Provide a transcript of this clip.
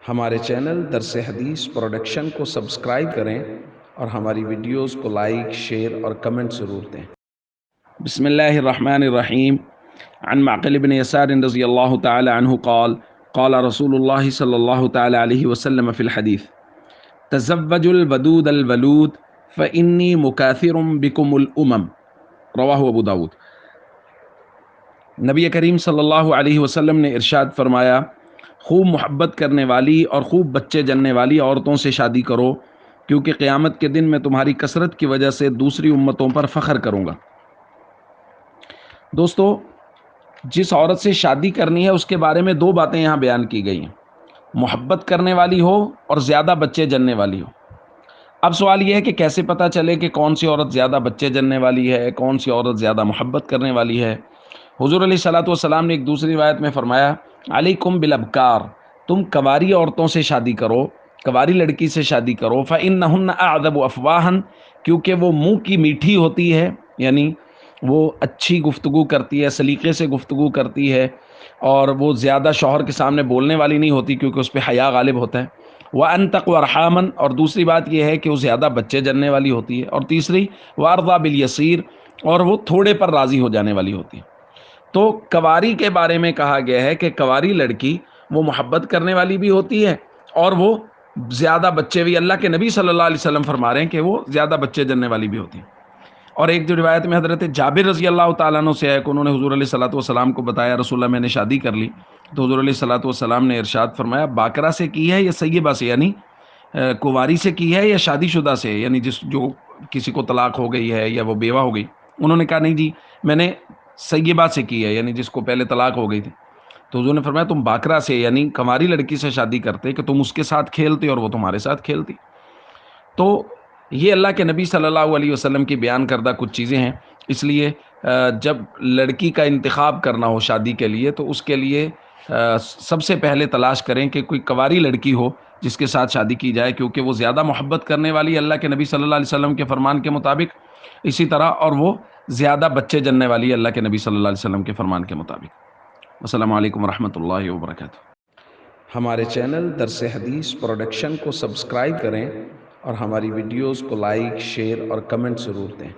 ہمارے چینل درس حدیث پروڈکشن کو سبسکرائب کریں اور ہماری ویڈیوز کو لائک، شیئر اور کمنٹ ضرور دیں۔ بسم اللہ الرحمن الرحیم۔ عن معقل بن یسار رضی اللہ تعالی عنہ قال قال رسول اللہ صلی اللہ تعالی علیہ وسلم فی الحدیث تزوجوا الودود الولود فإنی مکاثر بکم الامم، رواہ ابو داود۔ نبی کریم صلی اللہ علیہ وسلم نے ارشاد فرمایا، خوب محبت کرنے والی اور خوب بچے جننے والی عورتوں سے شادی کرو، کیونکہ قیامت کے دن میں تمہاری کثرت کی وجہ سے دوسری امتوں پر فخر کروں گا۔ دوستو، جس عورت سے شادی کرنی ہے اس کے بارے میں دو باتیں یہاں بیان کی گئی ہیں، محبت کرنے والی ہو اور زیادہ بچے جننے والی ہو۔ اب سوال یہ ہے کہ کیسے پتہ چلے کہ کون سی عورت زیادہ بچے جننے والی ہے، کون سی عورت زیادہ محبت کرنے والی ہے؟ حضور علیہ الصلوۃ والسلام نے ایک دوسری روایت میں فرمایا، علیکم بالابکار، تم کنواری عورتوں سے شادی کرو، کنواری لڑکی سے شادی کرو، فإنہن اعذب افواہا، کیونکہ وہ منہ کی میٹھی ہوتی ہے، یعنی وہ اچھی گفتگو کرتی ہے، سلیقے سے گفتگو کرتی ہے، اور وہ زیادہ شوہر کے سامنے بولنے والی نہیں ہوتی کیونکہ اس پہ حیا غالب ہوتا ہے۔ وَأَنْتَقُ وَارْحَامًا، اور دوسری بات یہ ہے کہ وہ زیادہ بچے جننے والی ہوتی ہے، اور تیسری وَأَرْضَىٰ بِالْيَسِيرِ، اور وہ تھوڑے پر راضی ہو جانے والی ہوتی ہے۔ تو کنواری کے بارے میں کہا گیا ہے کہ کنواری لڑکی وہ محبت کرنے والی بھی ہوتی ہے اور وہ زیادہ بچے بھی، اللہ کے نبی صلی اللہ علیہ وسلم فرما رہے ہیں کہ وہ زیادہ بچے جننے والی بھی ہوتی ہیں۔ اور ایک جو روایت میں حضرت جابر رضی اللہ تعالیٰ عنہ سے ہے کہ انہوں نے حضور علیہ الصلوۃ والسلام کو بتایا، رسول اللہ میں نے شادی کر لی، تو حضور علیہ الصلوۃ والسلام نے ارشاد فرمایا، باکرہ سے کی ہے یا سیبہ سے، یعنی کنواری سے کی ہے یا شادی شدہ سے، یعنی جو کسی کو طلاق ہو گئی ہے یا وہ بیوہ ہو گئی؟ انہوں نے کہا نہیں جی، میں نے سیبہ سے کی ہے، یعنی جس کو پہلے طلاق ہو گئی تھی۔ تو حضور نے فرمایا، تم باکرہ سے یعنی کنواری لڑکی سے شادی کرتے کہ تم اس کے ساتھ کھیلتے اور وہ تمہارے ساتھ کھیلتی۔ تو یہ اللہ کے نبی صلی اللہ علیہ وسلم کی بیان کردہ کچھ چیزیں ہیں، اس لیے جب لڑکی کا انتخاب کرنا ہو شادی کے لیے تو اس کے لیے سب سے پہلے تلاش کریں کہ کوئی کنواری لڑکی ہو جس کے ساتھ شادی کی جائے، کیونکہ وہ زیادہ محبت کرنے والی اللہ کے نبی صلی اللہ علیہ وسلم کے فرمان کے مطابق، اسی طرح اور وہ زیادہ بچے جننے والی اللہ کے نبی صلی اللہ علیہ وسلم کے فرمان کے مطابق۔ السلام علیکم ورحمۃ اللہ وبرکاتہ۔ ہمارے چینل درس حدیث پروڈکشن کو سبسکرائب کریں اور ہماری ویڈیوز کو لائک، شیئر اور کمنٹ ضرور دیں۔